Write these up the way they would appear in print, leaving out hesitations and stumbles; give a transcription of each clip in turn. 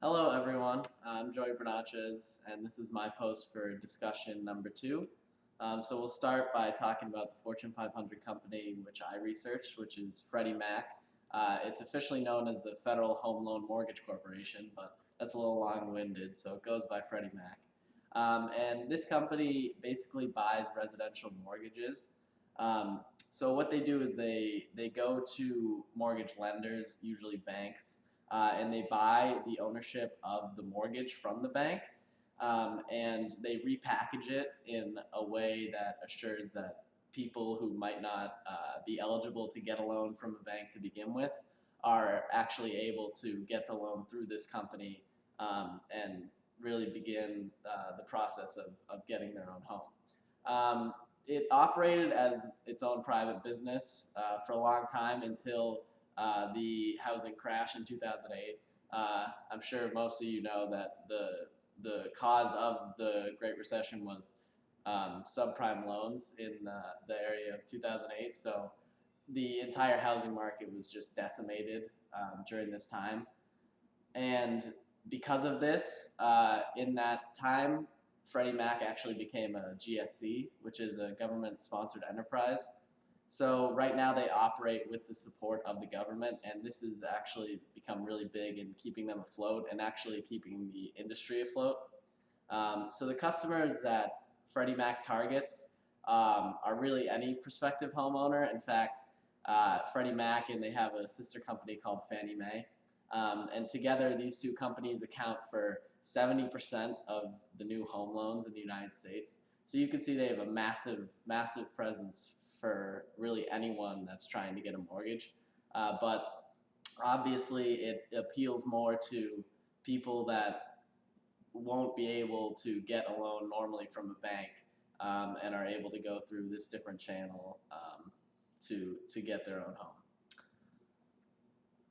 Hello everyone, I'm Joey Bernachez and this is my post for discussion number 2. So we'll start by talking about the Fortune 500 company which I researched, which is Freddie Mac. It's officially known as the Federal Home Loan Mortgage Corporation, but that's a little long-winded, so it goes by Freddie Mac. And this company basically buys residential mortgages. So what they do is they go to mortgage lenders, usually banks, and they buy the ownership of the mortgage from the bank, and they repackage it in a way that assures that people who might not be eligible to get a loan from a bank to begin with are actually able to get the loan through this company and really begin the process of getting their own home. It operated as its own private business for a long time until the housing crash in 2008. I'm sure most of you know that the cause of the Great Recession was subprime loans in the area of 2008. So the entire housing market was just decimated during this time. And because of this, in that time, Freddie Mac actually became a GSC, which is a government-sponsored enterprise. So right now they operate with the support of the government, and this has actually become really big in keeping them afloat and actually keeping the industry afloat. So the customers that Freddie Mac targets are really any prospective homeowner. In fact, Freddie Mac and they have a sister company called Fannie Mae. And together, these two companies account for 70% of the new home loans in the United States. So you can see they have a massive, massive presence for really anyone that's trying to get a mortgage. But obviously, it appeals more to people that won't be able to get a loan normally from a bank and are able to go through this different channel to get their own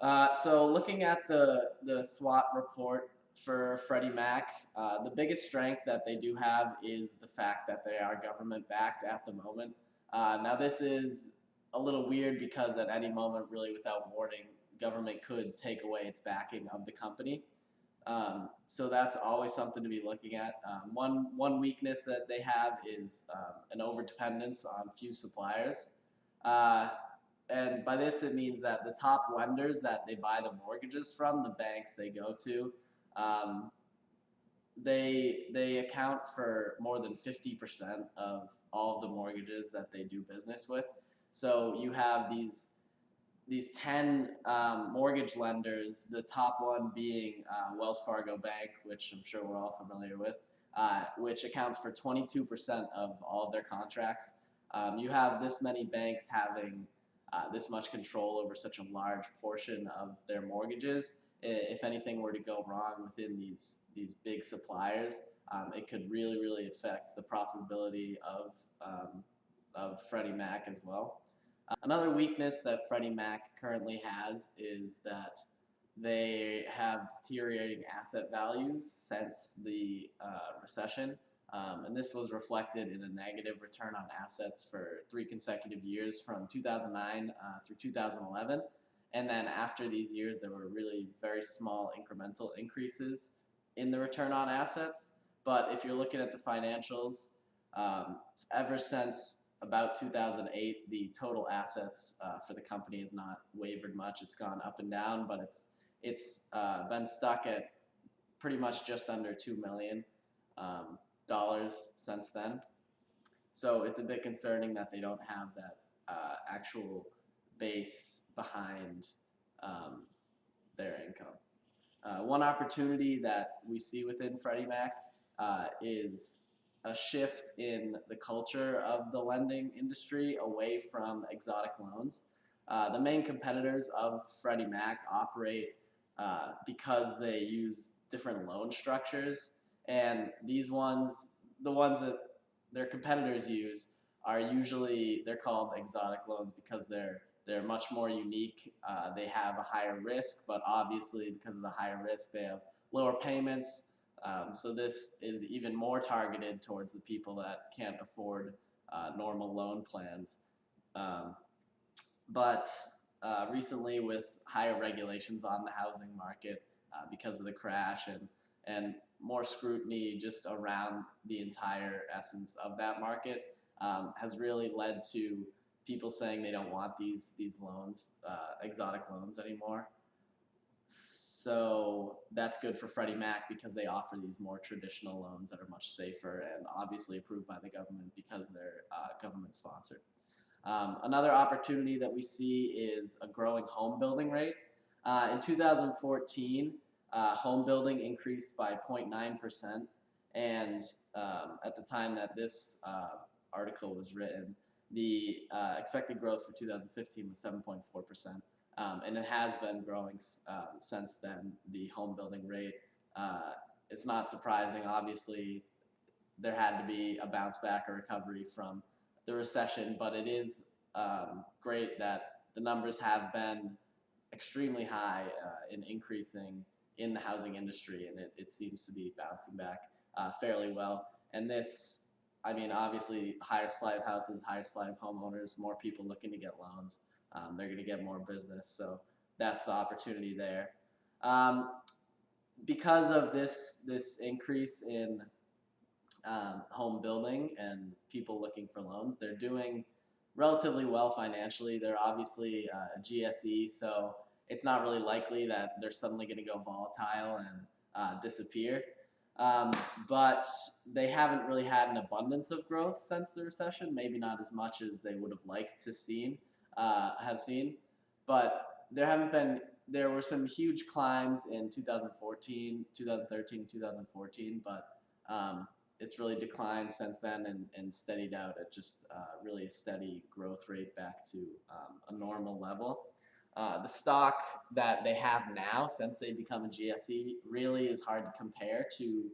home. So looking at the SWOT report for Freddie Mac, the biggest strength that they do have is the fact that they are government backed at the moment. Now this is a little weird because at any moment, really without warning, government could take away its backing of the company. So that's always something to be looking at. One weakness that they have is an overdependence on few suppliers. And by this, it means that the top lenders that they buy the mortgages from, the banks they go to, they account for more than 50% of all of the mortgages that they do business with. So you have these 10 mortgage lenders, the top one being Wells Fargo Bank, which I'm sure we're all familiar with, which accounts for 22% of all of their contracts. You have this many banks having this much control over such a large portion of their mortgages. If anything were to go wrong within these big suppliers, it could really affect the profitability of Freddie Mac as well. Another weakness that Freddie Mac currently has is that they have deteriorating asset values since the recession. And this was reflected in a negative return on assets for 3 consecutive years from 2009 through 2011. And then after these years, there were really very small incremental increases in the return on assets. But if you're looking at the financials, ever since about 2008, the total assets for the company has not wavered much. It's gone up and down, but it's been stuck at pretty much just under $2 million since then. So it's a bit concerning that they don't have that actual base behind their income. One opportunity that we see within Freddie Mac is a shift in the culture of the lending industry away from exotic loans. The main competitors of Freddie Mac operate because they use different loan structures, and these ones, the ones that their competitors use, are usually, they're called exotic loans because they're much more unique. They have a higher risk, but obviously because of the higher risk, they have lower payments. So this is even more targeted towards the people that can't afford normal loan plans. But recently, with higher regulations on the housing market, because of the crash and more scrutiny just around the entire essence of that market has really led to people saying they don't want these loans, exotic loans anymore. So that's good for Freddie Mac because they offer these more traditional loans that are much safer and obviously approved by the government because they're government sponsored. Another opportunity that we see is a growing home building rate. In 2014, home building increased by 0.9%, and at the time that this article was written, the expected growth for 2015 was 7.4%, and it has been growing since then, the home building rate. It's not surprising, obviously, there had to be a bounce back or recovery from the recession, but it is great that the numbers have been extremely high in increasing in the housing industry, and it seems to be bouncing back fairly well. And this, I mean, obviously, higher supply of houses, higher supply of homeowners, more people looking to get loans. They're going to get more business, so that's the opportunity there. Because of this increase in home building and people looking for loans, they're doing relatively well financially. They're obviously a GSE, so it's not really likely that they're suddenly going to go volatile and disappear. But they haven't really had an abundance of growth since the recession, maybe not as much as they would have liked to have seen. But there were some huge climbs in 2014, 2013, 2014, but it's really declined since then and steadied out at just really a steady growth rate back to a normal level. The stock that they have now, since they become a GSE, really is hard to compare to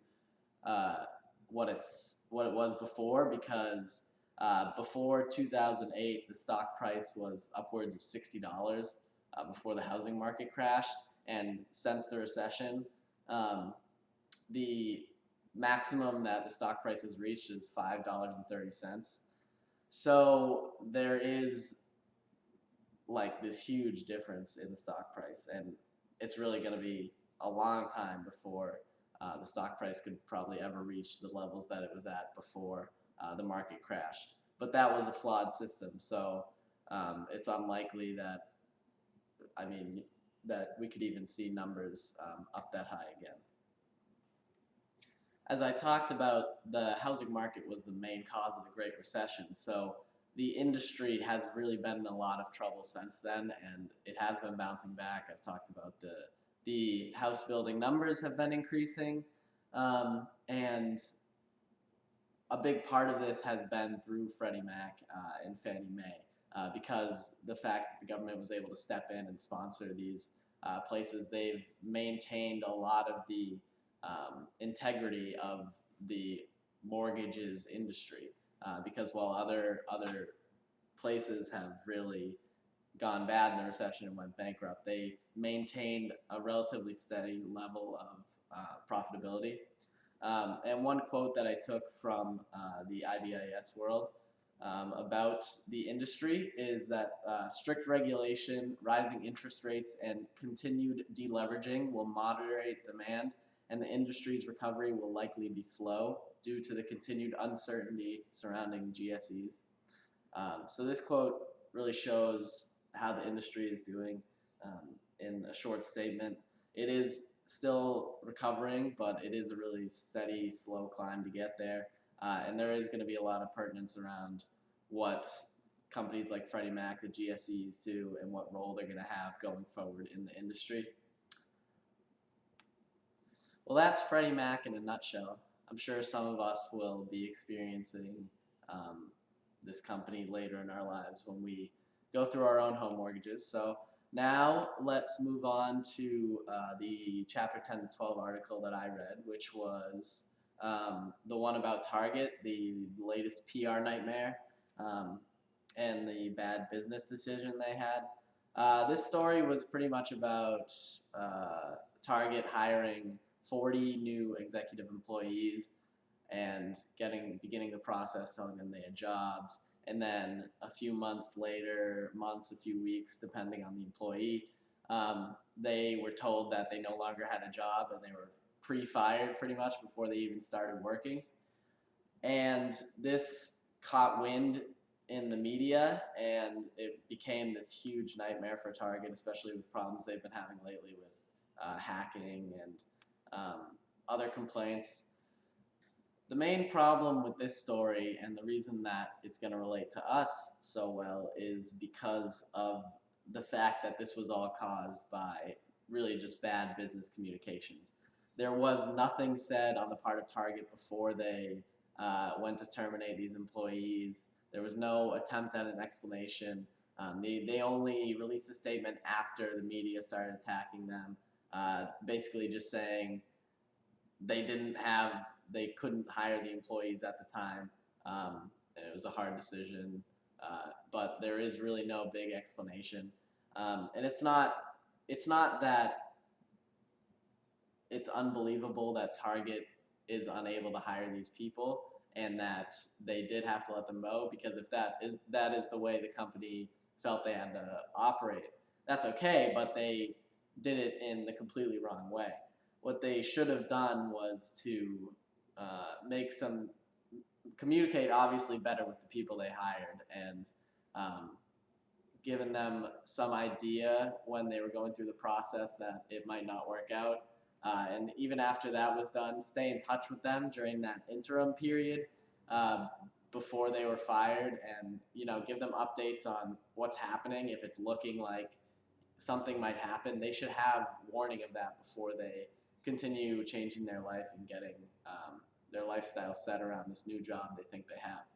what it was before, because before 2008, the stock price was upwards of $60 before the housing market crashed, and since the recession, the maximum that the stock price has reached is $5.30. So there is like this huge difference in the stock price, and it's really going to be a long time before the stock price could probably ever reach the levels that it was at before the market crashed. But that was a flawed system, so it's unlikely that, that we could even see numbers up that high again. As I talked about, the housing market was the main cause of the Great Recession, so the industry has really been in a lot of trouble since then, and it has been bouncing back. I've talked about the house building numbers have been increasing, and a big part of this has been through Freddie Mac and Fannie Mae, because the fact that the government was able to step in and sponsor these places, they've maintained a lot of the integrity of the mortgages industry, because while other places have really gone bad in the recession and went bankrupt, they maintained a relatively steady level of profitability. And one quote that I took from the IBIS world about the industry is that strict regulation, rising interest rates, and continued deleveraging will moderate demand, and the industry's recovery will likely be slow due to the continued uncertainty surrounding GSEs. So this quote really shows how the industry is doing in a short statement. It is still recovering, but it is a really steady, slow climb to get there. And there is going to be a lot of pertinence around what companies like Freddie Mac, the GSEs, do and what role they're going to have going forward in the industry. Well, that's Freddie Mac in a nutshell. I'm sure some of us will be experiencing this company later in our lives when we go through our own home mortgages. So now let's move on to the chapter 10 to 12 article that I read, which was the one about Target, the latest PR nightmare, and the bad business decision they had. This story was pretty much about Target hiring 40 new executive employees and beginning the process, telling them they had jobs, and then a few months later, a few weeks, depending on the employee, They were told that they no longer had a job and they were pre-fired pretty much before they even started working. And this caught wind in the media, and it became this huge nightmare for Target, especially with problems they've been having lately with hacking and other complaints. The main problem with this story, and the reason that it's going to relate to us so well, is because of the fact that this was all caused by really just bad business communications. There was nothing said on the part of Target before they went to terminate these employees. There was no attempt at an explanation. They only released a statement after the media started attacking them, basically just saying they couldn't hire the employees at the time, and it was a hard decision. But there is really no big explanation, and it's not that it's unbelievable that Target is unable to hire these people and that they did have to let them go, because if that is the way the company felt they had to operate, that's okay, but they did it in the completely wrong way. What they should have done was to communicate obviously better with the people they hired, and um, given them some idea when they were going through the process that it might not work out. And even after that was done, stay in touch with them during that interim period uh, before they were fired, and give them updates on what's happening. If it's looking like something might happen, they should have warning of that before they continue changing their life and getting their lifestyle set around this new job they think they have.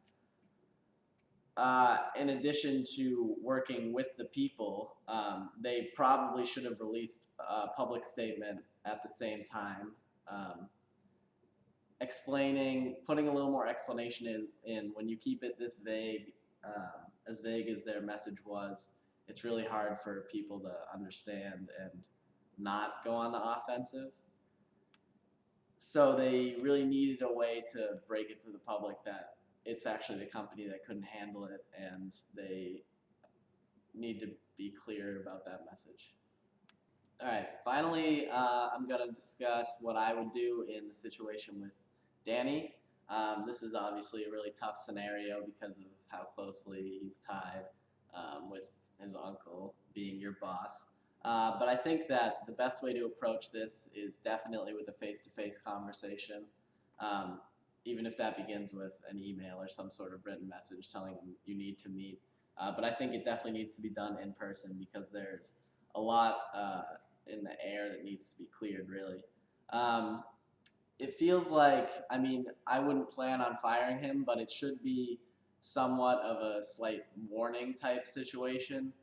In addition to working with the people, they probably should have released a public statement at the same time, putting a little more explanation in. When you keep it this vague, as vague as their message was, it's really hard for people to understand and not go on the offensive. So they really needed a way to break it to the public that it's actually the company that couldn't handle it, and they need to be clear about that message. All right, finally, I'm going to discuss what I would do in the situation with Danny. This is obviously a really tough scenario because of how closely he's tied with his uncle being your boss. But I think that the best way to approach this is definitely with a face-to-face conversation, even if that begins with an email or some sort of written message telling them you need to meet. But I think it definitely needs to be done in person, because there's a lot in the air that needs to be cleared, really. It feels like, I wouldn't plan on firing him, but it should be somewhat of a slight warning type situation.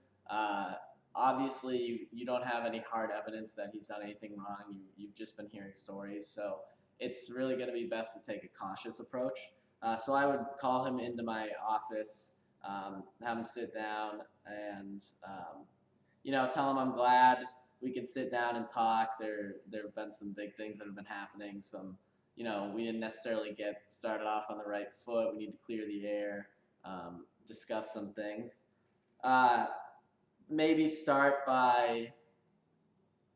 Obviously, you don't have any hard evidence that he's done anything wrong. You've just been hearing stories, so it's really going to be best to take a cautious approach. So I would call him into my office, have him sit down, and tell him I'm glad we can sit down and talk. There have been some big things that have been happening. We didn't necessarily get started off on the right foot. We need to clear the air, discuss some things. Maybe start by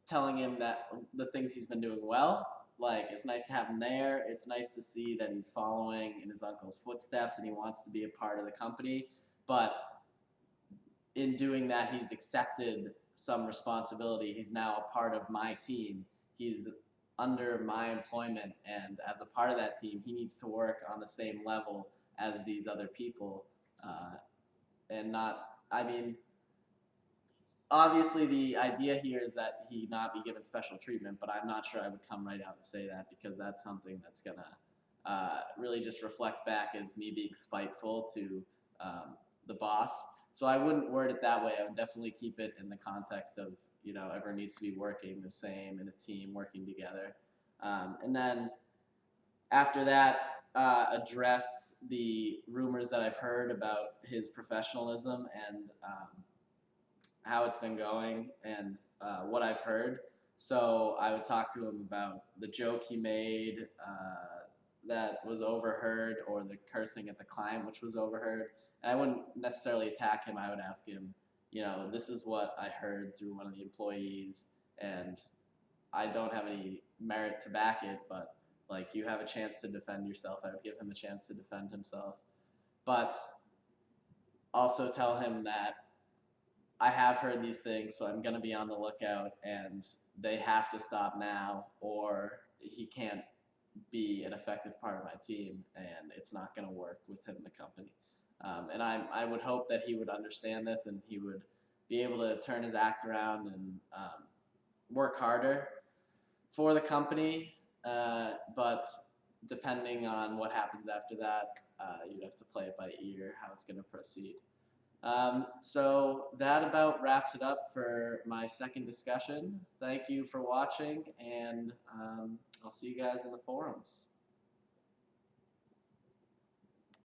telling him that the things he's been doing well. Like, it's nice to have him there. It's nice to see that he's following in his uncle's footsteps and he wants to be a part of the company. But in doing that, he's accepted some responsibility. He's now a part of my team. He's under my employment, and as a part of that team, he needs to work on the same level as these other people, and not, obviously the idea here is that he not be given special treatment, but I'm not sure I would come right out and say that, because that's something that's going to really just reflect back as me being spiteful to the boss. So I wouldn't word it that way. I would definitely keep it in the context of, everyone needs to be working the same in a team, working together. And then after that, address the rumors that I've heard about his professionalism and how it's been going, and what I've heard. So I would talk to him about the joke he made that was overheard, or the cursing at the client, which was overheard. And I wouldn't necessarily attack him. I would ask him, this is what I heard through one of the employees, and I don't have any merit to back it, but like you have a chance to defend yourself. I would give him a chance to defend himself, but also tell him that I have heard these things, so I'm going to be on the lookout, and they have to stop now, or he can't be an effective part of my team, and it's not going to work with him in the company. And I would hope that he would understand this, and he would be able to turn his act around and work harder for the company. But depending on what happens after that, you'd have to play it by ear how it's going to proceed. So that about wraps it up for my second discussion. Thank you for watching, and I'll see you guys in the forums.